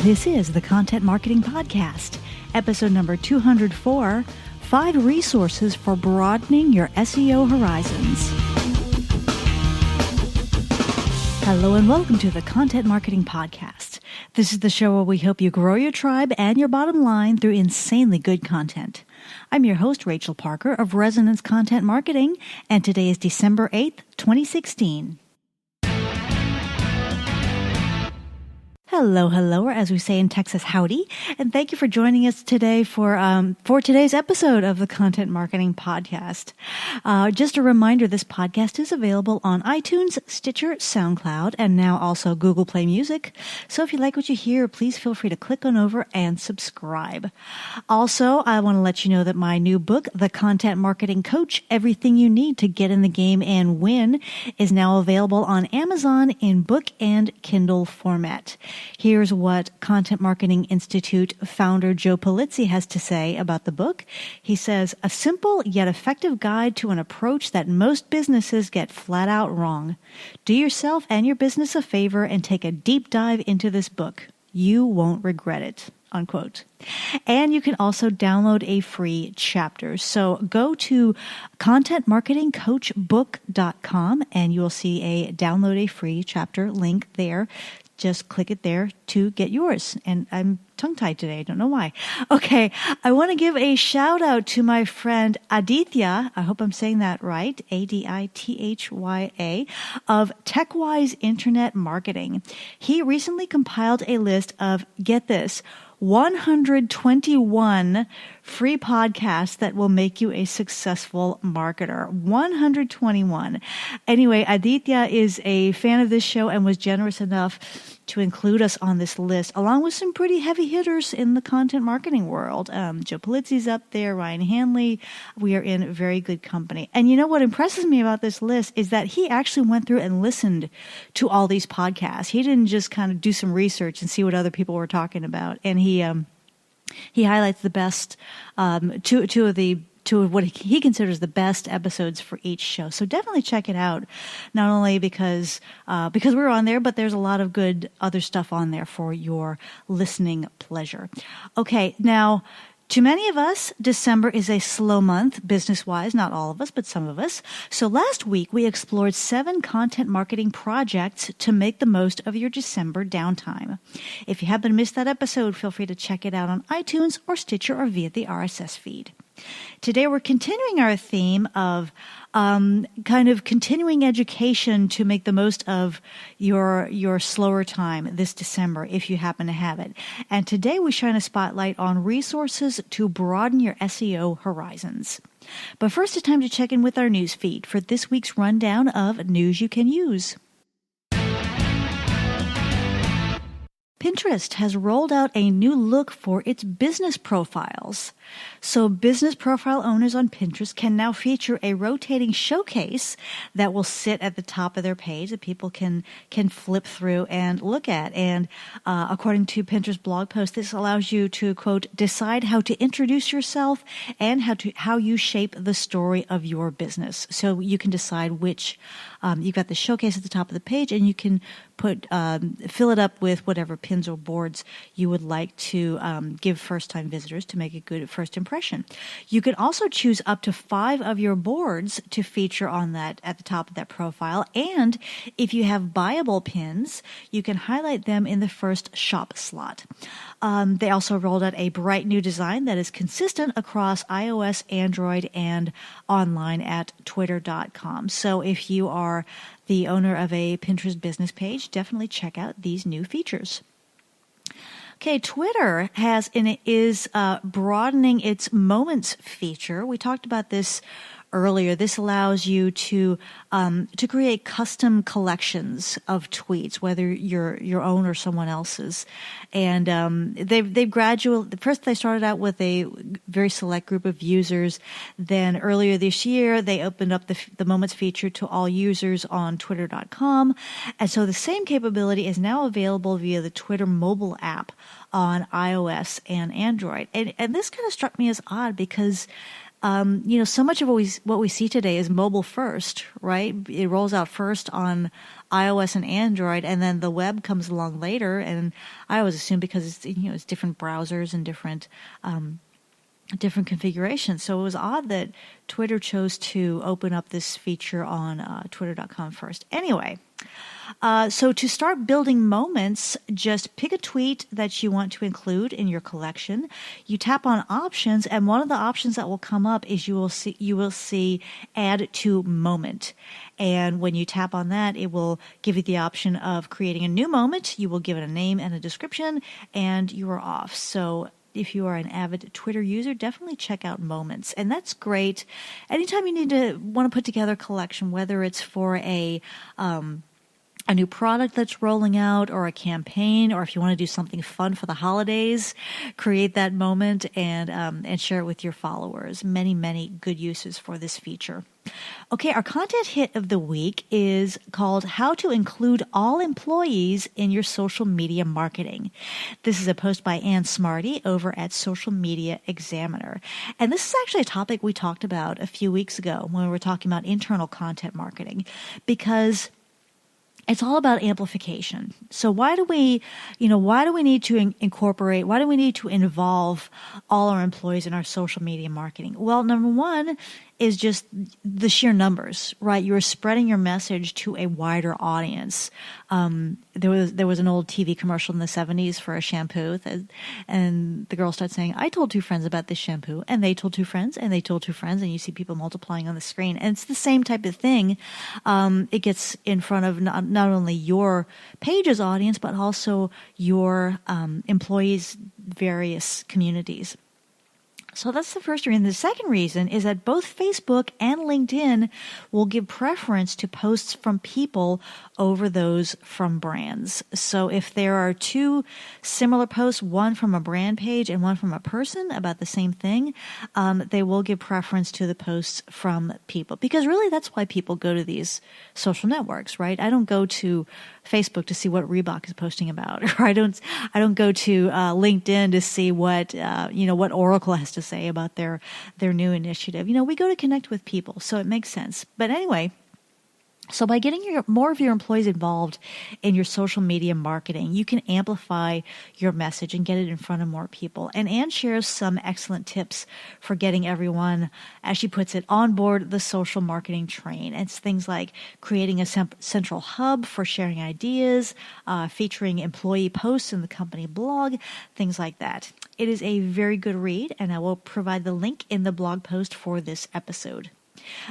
This is the Content Marketing Podcast, episode number 204, 5 Resources for Broadening Your SEO Horizons. Hello and welcome to the Content Marketing Podcast. This is the show where we help you grow your tribe and your bottom line through insanely good content. I'm your host, Rachel Parker of Resonance Content Marketing, and today is December 8th, 2016. Hello, or as we say in Texas, howdy, and thank you for joining us today for today's episode of the Content Marketing Podcast. Just a reminder, this podcast is available on iTunes, Stitcher, SoundCloud, and now also Google Play Music. So if you like what you hear, please feel free to click on over and subscribe. Also, I want to let you know that my new book, The Content Marketing Coach, Everything You Need to Get in the Game and Win, is now available on Amazon in book and Kindle format. Here's what Content Marketing Institute founder Joe Pulizzi has to say about the book. He says, a simple yet effective guide to an approach that most businesses get flat out wrong. Do yourself and your business a favor and take a deep dive into this book. You won't regret it. Unquote. And you can also download a free chapter. So go to contentmarketingcoachbook.com and you will see a download a free chapter link there. Just click it there to get yours. And I'm tongue-tied today. I don't know why. Okay. I want to give a shout out to my friend Aditya. I hope I'm saying that right. Adithya of TechWise Internet Marketing. He recently compiled a list of, get this, 121 free podcasts that will make you a successful marketer. 121. Anyway, Aditya is a fan of this show and was generous enough to include us on this list, along with some pretty heavy hitters in the content marketing world. Joe Pulizzi's up there, Ryan Hanley. We are in very good company. And you know what impresses me about this list is that he actually went through and listened to all these podcasts. He didn't just kind of do some research and see what other people were talking about. And he highlights the best, two of what he considers the best episodes for each show. So definitely check it out. Not only because we're on there, but there's a lot of good other stuff on there for your listening pleasure. Okay. Now, to many of us, December is a slow month, business-wise, not all of us, but some of us. So last week, we explored 7 content marketing projects to make the most of your December downtime. If you happen to miss that episode, feel free to check it out on iTunes or Stitcher or via the RSS feed. Today, we're continuing our theme of kind of continuing education to make the most of your slower time this December, if you happen to have it. And today, we shine a spotlight on resources to broaden your SEO horizons. But first, it's time to check in with our news feed for this week's rundown of news you can use. Pinterest has rolled out a new look for its business profiles. So business profile owners on Pinterest can now feature a rotating showcase that will sit at the top of their page that people can flip through and look at. And according to Pinterest blog post, this allows you to, quote, decide how to introduce yourself and how you shape the story of your business. So you can decide which, you've got the showcase at the top of the page, and you can fill it up with whatever pins or boards you would like to give first-time visitors to make a good first impression. You can also choose up to 5 of your boards to feature on that at the top of that profile. And if you have buyable pins, you can highlight them in the first shop slot. They also rolled out a bright new design that is consistent across iOS, Android, and online at twitter.com. So if you are the owner of a Pinterest business page, definitely check out these new features. Okay, Twitter is broadening its Moments feature. We talked about this earlier. This allows you to create custom collections of tweets, whether your own or someone else's. And they've gradually, first they started out with a very select group of users. Then earlier this year, they opened up the Moments feature to all users on twitter.com. And so the same capability is now available via the Twitter mobile app on iOS and Android. And this kind of struck me as odd because So much of what we see today is mobile first, right? It rolls out first on iOS and Android, and then the web comes along later. And I always assume because it's different browsers and different configurations. So it was odd that Twitter chose to open up this feature on twitter.com first. Anyway, so to start building moments, just pick a tweet that you want to include in your collection. You tap on options, and one of the options that will come up is you will see add to moment. And when you tap on that, it will give you the option of creating a new moment. You will give it a name and a description, and you are off. So if you are an avid Twitter user, definitely check out Moments. And that's great. Anytime you want to put together a collection, whether it's for a new product that's rolling out or a campaign, or if you want to do something fun for the holidays, create that moment and share it with your followers. Many, many good uses for this feature. Okay, our content hit of the week is called How to Include All Employees in Your Social Media Marketing. This is a post by Ann Smarty over at Social Media Examiner. And this is actually a topic we talked about a few weeks ago when we were talking about internal content marketing, because it's all about amplification. So why do we need to incorporate, why do we need to involve all our employees in our social media marketing? Well, number one is just the sheer numbers, right? You're spreading your message to a wider audience. There was an old TV commercial in the 70s for a shampoo, and the girl started saying, "I told 2 friends about this shampoo, and they told 2 friends, and they told 2 friends," and you see people multiplying on the screen. And it's the same type of thing. It gets in front of not only your page's audience, but also your employees' various communities. So that's the first reason. The second reason is that both Facebook and LinkedIn will give preference to posts from people over those from brands. So if there are 2 similar posts, one from a brand page and one from a person about the same thing, they will give preference to the posts from people. Because really that's why people go to these social networks, right? I don't go to Facebook to see what Reebok is posting about, or I don't go to LinkedIn to see what Oracle has to say about their new initiative. We go to connect with people, so it makes sense. But anyway, so by getting more of your employees involved in your social media marketing, you can amplify your message and get it in front of more people. And Anne shares some excellent tips for getting everyone, as she puts it, on board the social marketing train. It's things like creating a central hub for sharing ideas, featuring employee posts in the company blog, things like that. It is a very good read, and I will provide the link in the blog post for this episode.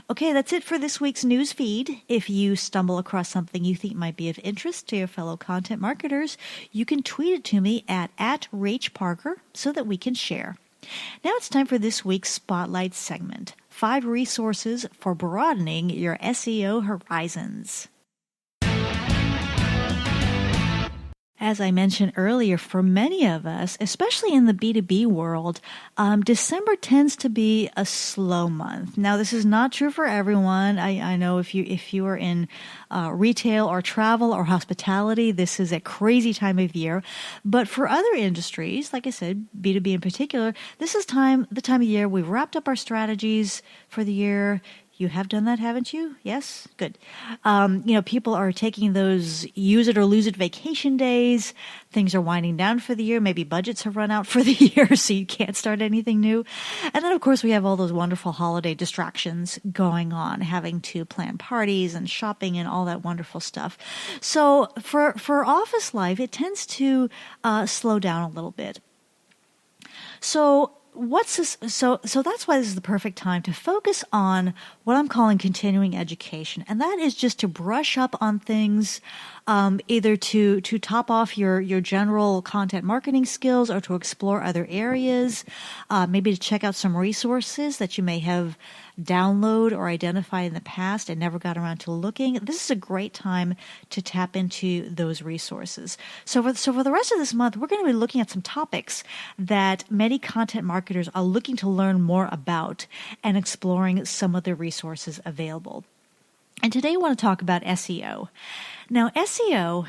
Okay, that's it for this week's news feed. If you stumble across something you think might be of interest to your fellow content marketers, you can tweet it to me at Rach Parker so that we can share. Now it's time for this week's Spotlight segment, 5 resources for broadening your SEO horizons. As I mentioned earlier, for many of us, especially in the B2B world, December tends to be a slow month. Now, this is not true for everyone. I know if you are in retail or travel or hospitality, this is a crazy time of year. But for other industries, like I said, B2B in particular, this is the time of year we've wrapped up our strategies for the year. You have done that, haven't you? Yes? Good. People are taking those use it or lose it vacation days. Things are winding down for the year. Maybe budgets have run out for the year, so you can't start anything new. And then, of course, we have all those wonderful holiday distractions going on, having to plan parties and shopping and all that wonderful stuff. So for office life, it tends to slow down a little bit. So what's this? So that's why this is the perfect time to focus on what I'm calling continuing education. And that is just to brush up on things, either to top off your general content marketing skills or to explore other areas, maybe to check out some resources that you may have download or identify in the past and never got around to looking. This is a great time to tap into those resources. So for the rest of this month, we're going to be looking at some topics that many content marketers are looking to learn more about and exploring some of the resources available. And today I want to talk about SEO. Now, SEO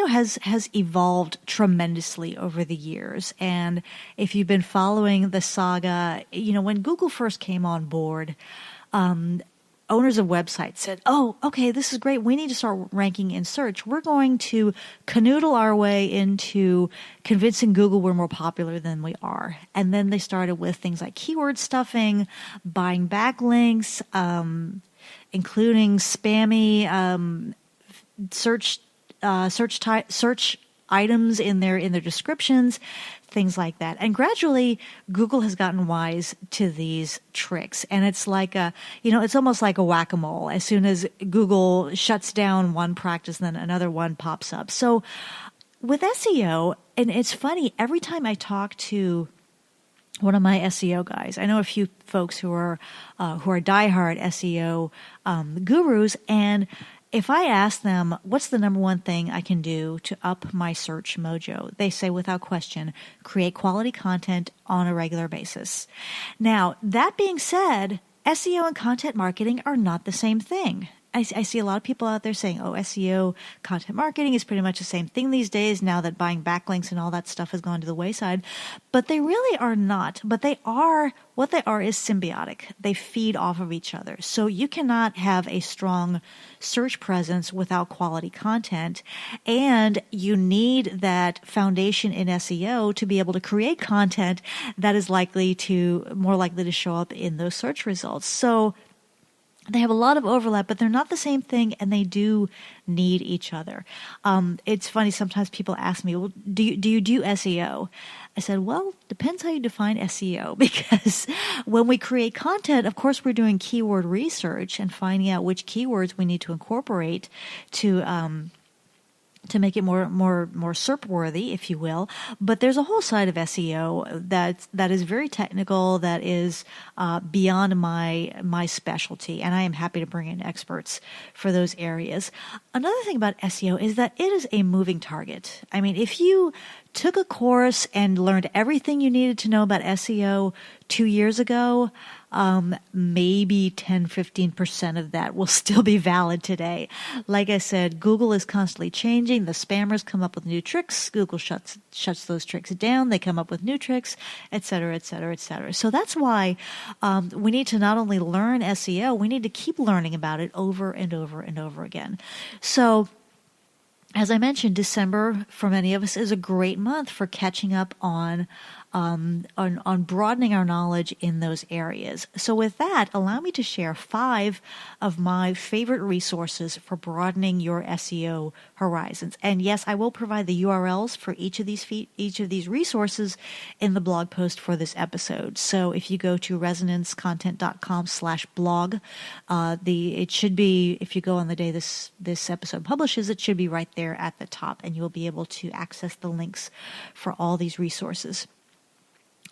has evolved tremendously over the years. And if you've been following the saga, when Google first came on board, owners of websites said, oh, okay, this is great. We need to start ranking in search. We're going to canoodle our way into convincing Google we're more popular than we are. And then they started with things like keyword stuffing, buying backlinks, including spammy search items in their descriptions, things like that. And gradually, Google has gotten wise to these tricks. And it's like it's almost like a whack-a-mole. As soon as Google shuts down one practice, then another one pops up. So with SEO, and it's funny, every time I talk to one of my SEO guys, I know a few folks who are diehard SEO gurus, and if I ask them, what's the number one thing I can do to up my search mojo? They say, without question, create quality content on a regular basis. Now, that being said, SEO and content marketing are not the same thing. I see a lot of people out there saying, oh, SEO, content marketing is pretty much the same thing these days now that buying backlinks and all that stuff has gone to the wayside. But they really are not. But what they are is symbiotic. They feed off of each other. So you cannot have a strong search presence without quality content. And you need that foundation in SEO to be able to create content that is more likely to show up in those search results. So they have a lot of overlap, but they're not the same thing, and they do need each other. It's funny, sometimes people ask me, well, do you do SEO? I said, well, depends how you define SEO, because when we create content, of course, we're doing keyword research and finding out which keywords we need to incorporate to make it more SERP worthy, if you will. But there's a whole side of SEO that is very technical, that is beyond my specialty, and I am happy to bring in experts for those areas. Another thing about SEO is that it is a moving target. I mean, if you took a course and learned everything you needed to know about SEO 2 years ago, maybe 10-15% of that will still be valid today. Like I said, Google is constantly changing. The spammers come up with new tricks. Google shuts those tricks down. They come up with new tricks, et cetera, et cetera, et cetera. So that's why we need to not only learn SEO, we need to keep learning about it over and over and over again. So as I mentioned, December for many of us is a great month for catching up on broadening our knowledge in those areas. So with that, allow me to share 5 of my favorite resources for broadening your SEO horizons. And yes, I will provide the URLs for each of these resources in the blog post for this episode. So if you go to resonancecontent.com/blog, it should be, if you go on the day this episode publishes, it should be right there at the top, and you'll be able to access the links for all these resources.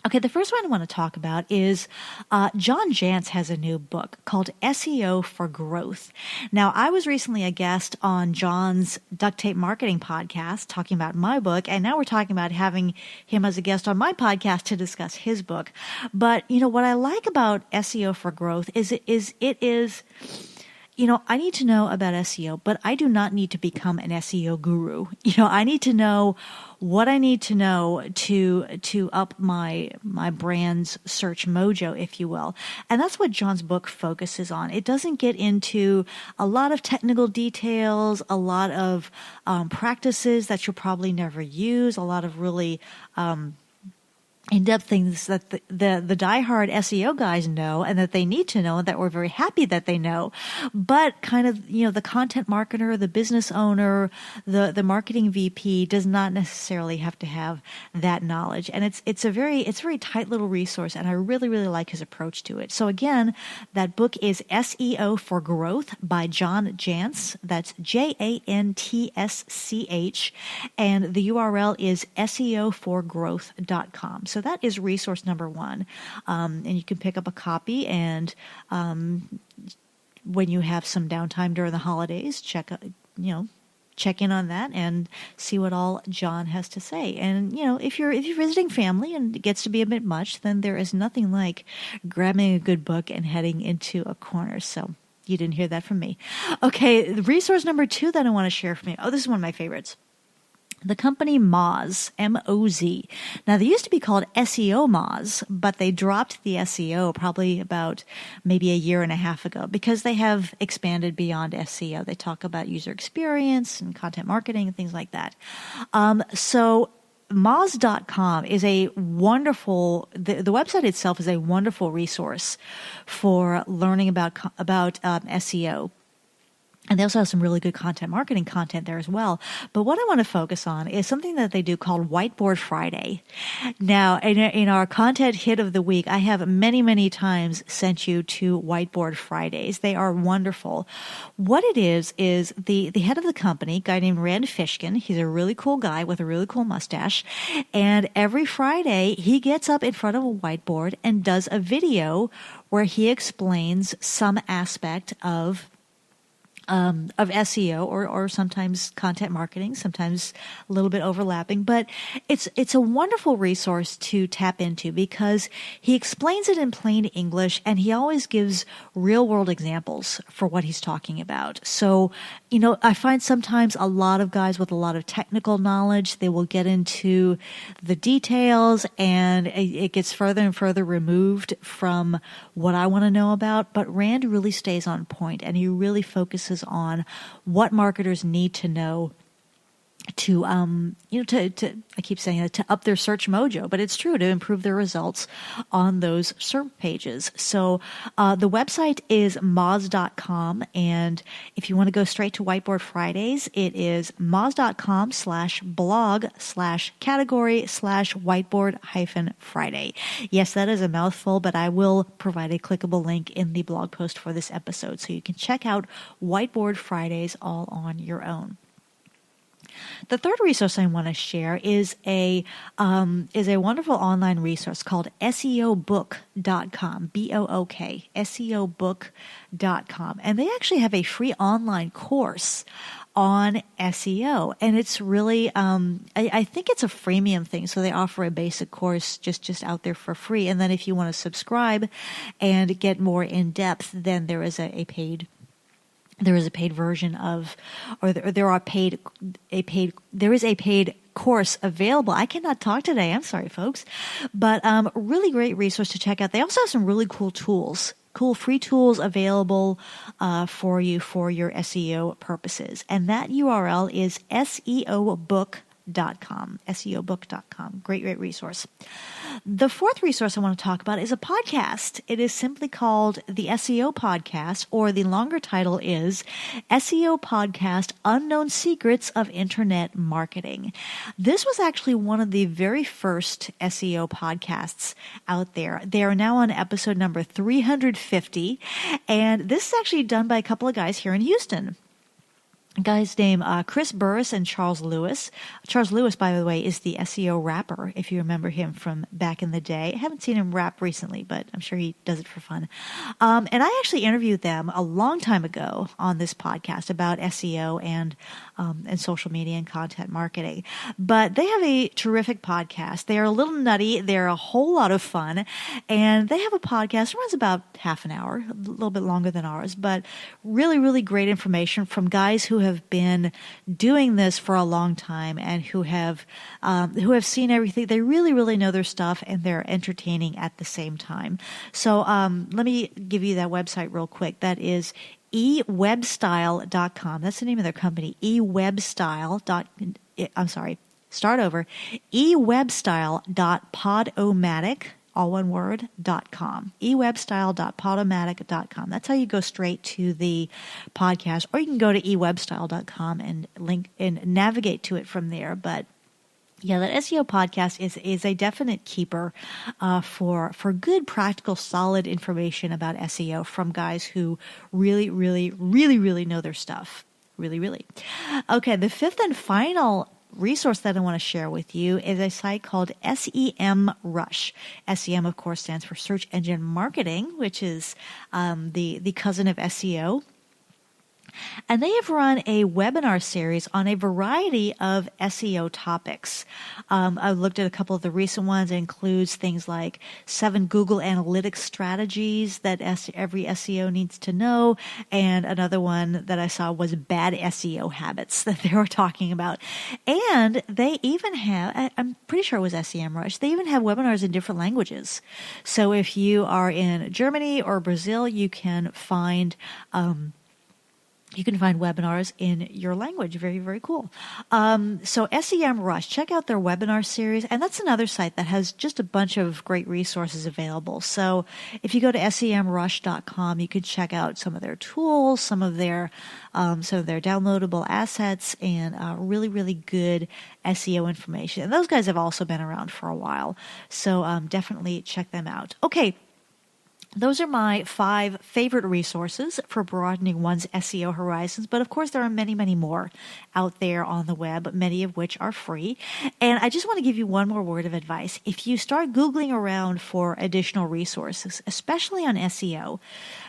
Okay, the first one I want to talk about is John Jantsch has a new book called SEO for Growth. Now, I was recently a guest on John's Duct Tape Marketing podcast talking about my book, and now we're talking about having him as a guest on my podcast to discuss his book. But, what I like about SEO for Growth is it is I need to know about SEO, but I do not need to become an SEO guru. I need to know what I need to know to up my brand's search mojo, if you will. And that's what John's book focuses on. It doesn't get into a lot of technical details, a lot of practices that you'll probably never use, a lot of really in-depth things that the diehard SEO guys know and that they need to know and that we're very happy that they know. But kind of, the content marketer, the business owner, the marketing VP does not necessarily have to have that knowledge. And it's a very tight little resource, and I really, really like his approach to it. So again, that book is SEO for Growth by John Jantsch. That's JANTSCH. And the URL is seoforgrowth.com. So that is resource number 1. And you can pick up a copy, and when you have some downtime during the holidays, check in on that and see what all John has to say. And, if you're visiting family and it gets to be a bit much, then there is nothing like grabbing a good book and heading into a corner. So You didn't hear that from me. Okay, the resource number 2 that I want to share from you. Oh, this is one of my favorites. The company Moz, M-O-Z. Now, they used to be called SEO Moz, but they dropped the SEO probably about maybe a year and a half ago because they have expanded beyond SEO. They talk about user experience and content marketing and things like that. So Moz.com is a wonderful, the website itself is a wonderful resource for learning about SEO. And they also have some really good content marketing content there as well. But what I want to focus on is something that they do called Whiteboard Friday. Now, in our content hit of the week, I have many, many times sent you to Whiteboard Fridays. They are wonderful. What it is the head of the company, a guy named Rand Fishkin. He's a really cool guy with a really cool mustache. And every Friday, he gets up in front of a whiteboard and does a video where he explains some aspect of SEO or sometimes content marketing, sometimes a little bit overlapping, but it's a wonderful resource to tap into because he explains it in plain English and he always gives real world examples for what he's talking about. So, I find sometimes a lot of guys with a lot of technical knowledge, they will get into the details and it gets further and further removed from what I want to know about, but Rand really stays on point and he really focuses on what marketers need to know to I keep saying that, to up their search mojo, but it's true, to improve their results on those search pages. So the website is moz.com, and if you want to go straight to Whiteboard Fridays, it is moz.com/blog/category/whiteboard-friday. Yes, that is a mouthful, but I will provide a clickable link in the blog post for this episode, so you can check out Whiteboard Fridays all on your own. The third resource I want to share is a wonderful online resource called SEObook.com, B-O-O-K, SEObook.com. And they actually have a free online course on SEO. And it's really, I think it's a freemium thing. So they offer a basic course just out there for free. And then if you want to subscribe and get more in depth, then there is a paid version of, there is a paid course available. I cannot talk today. I'm sorry, folks, but really great resource to check out. They also have some really cool tools, cool free tools available for you for your SEO purposes. And that URL is SEObook.com, great resource. The fourth resource I want to talk about is a podcast. It is simply called the SEO Podcast, or the longer title is SEO Podcast: Unknown Secrets of Internet Marketing. This was actually one of the very first SEO podcasts out there. They are now on episode number 350, and this is actually done by a couple of guys here in Houston. Guys named Chris Burris and Charles Lewis. Charles Lewis, by the way, is the SEO rapper, if you remember him from back in the day. I haven't seen him rap recently, but I'm sure he does it for fun. And I actually interviewed them a long time ago on this podcast about SEO and social media and content marketing. But they have a terrific podcast. They are a little nutty. They're a whole lot of fun. And they have a podcast that runs about half an hour, a little bit longer than ours, but really, really great information from guys who have been doing this for a long time and who have seen everything. They really, really know their stuff, and they're entertaining at the same time. So let me give you that website real quick. That is ewebstyle.com. That's the name of their company. ewebstyle.podomatic, all one word, .com. ewebstyle.podomatic.com. That's how you go straight to the podcast, or you can go to ewebstyle.com and link and navigate to it from there. But yeah, that SEO podcast is a definite keeper for good, practical, solid information about SEO from guys who really, really, really, really know their stuff. Really, really. Okay, the fifth and final resource that I want to share with you is a site called SEM Rush. SEM, of course, stands for Search Engine Marketing, which is the cousin of SEO. And they have run a webinar series on a variety of SEO topics. I've looked at a couple of the recent ones. It includes things like 7 Google Analytics strategies that every SEO needs to know. And another one that I saw was bad SEO habits that they were talking about. And they even have, I'm pretty sure it was SEMrush, they even have webinars in different languages. So if you are in Germany or Brazil, you can find webinars in your language. Very, very cool. So SEMrush, check out their webinar series. And that's another site that has just a bunch of great resources available. So if you go to semrush.com, you can check out some of their tools, some of their downloadable assets, and really, really good SEO information. And those guys have also been around for a while. So definitely check them out. Okay. Those are my 5 favorite resources for broadening one's SEO horizons. But of course, there are many, many more out there on the web, many of which are free. And I just want to give you one more word of advice. If you start Googling around for additional resources, especially on SEO,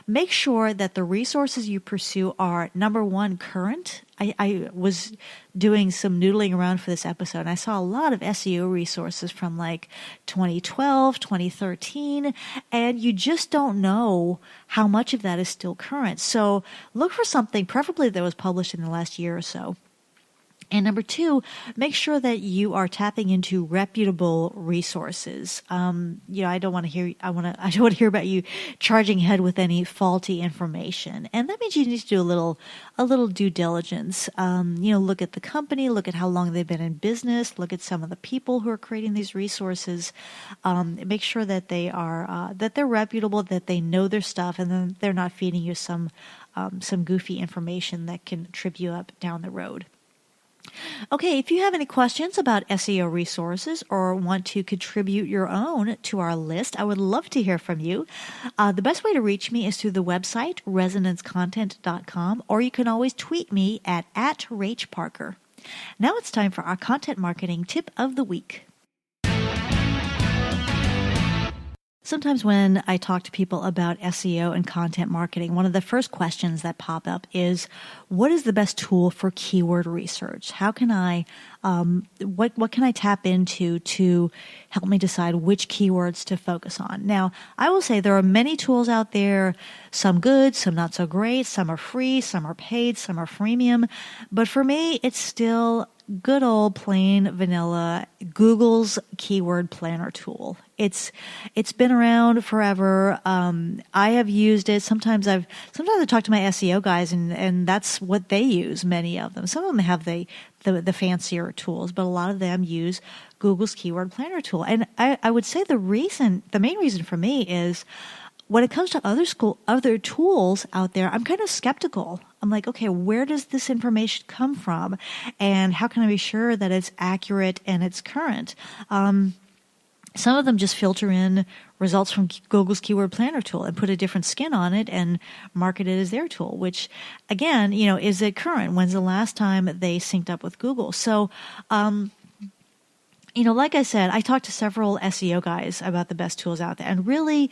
make sure that the resources you pursue are, number one, current. I was doing some noodling around for this episode, and I saw a lot of SEO resources from like 2012, 2013, and you just don't know how much of that is still current. So look for something, preferably that was published in the last year or so. And number 2, make sure that you are tapping into reputable resources. I don't want to hear about you charging ahead with any faulty information. And that means you need to do a little due diligence. Look at the company, look at how long they've been in business, look at some of the people who are creating these resources. Make sure that they are that they're reputable, that they know their stuff, and then they're not feeding you some goofy information that can trip you up down the road. Okay, if you have any questions about SEO resources or want to contribute your own to our list, I would love to hear from you. The best way to reach me is through the website, resonancecontent.com, or you can always tweet me at Rach Parker. Now it's time for our content marketing tip of the week. Sometimes when I talk to people about SEO and content marketing, one of the first questions that pop up is, what is the best tool for keyword research? How can I, what can I tap into to help me decide which keywords to focus on? Now, I will say there are many tools out there, some good, some not so great, some are free, some are paid, some are freemium. But for me, it's still good old plain vanilla Google's keyword planner tool. It's been around forever. I have used it. Sometimes I talk to my SEO guys and that's what they use, many of them. Some of them have the fancier tools, but a lot of them use Google's keyword planner tool. And I would say the main reason for me is when it comes to other tools out there, I'm kind of skeptical. I'm like, okay, where does this information come from? And how can I be sure that it's accurate and it's current? Some of them just filter in results from Google's keyword planner tool and put a different skin on it and market it as their tool, which again, is it current? When's the last time they synced up with Google? So, like I said, I talked to several SEO guys about the best tools out there. And really,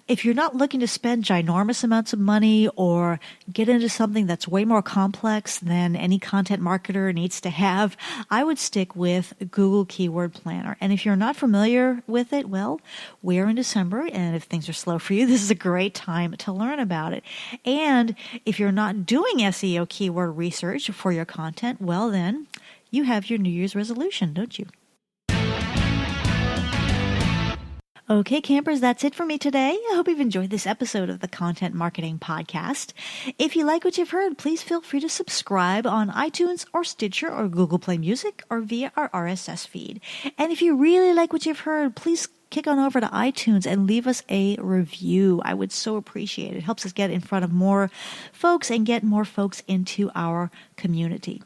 if you're not looking to spend ginormous amounts of money or get into something that's way more complex than any content marketer needs to have, I would stick with Google Keyword Planner. And if you're not familiar with it, well, we're in December, and if things are slow for you, this is a great time to learn about it. And if you're not doing SEO keyword research for your content, well, then you have your New Year's resolution, don't you? Okay, campers, that's it for me today. I hope you've enjoyed this episode of the Content Marketing Podcast. If you like what you've heard, please feel free to subscribe on iTunes or Stitcher or Google Play Music or via our RSS feed. And if you really like what you've heard, please kick on over to iTunes and leave us a review. I would so appreciate it. It helps us get in front of more folks and get more folks into our community.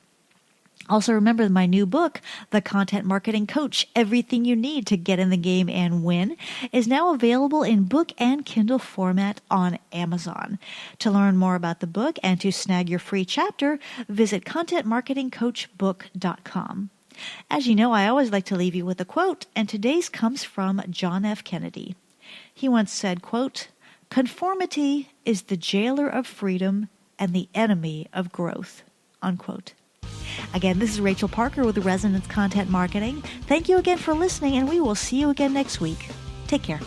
Also, remember my new book, The Content Marketing Coach, Everything You Need to Get in the Game and Win, is now available in book and Kindle format on Amazon. To learn more about the book and to snag your free chapter, visit contentmarketingcoachbook.com. As you know, I always like to leave you with a quote, and today's comes from John F. Kennedy. He once said, quote, "Conformity is the jailer of freedom and the enemy of growth, unquote. Again, this is Rachel Parker with Resonance Content Marketing. Thank you again for listening, and we will see you again next week. Take care.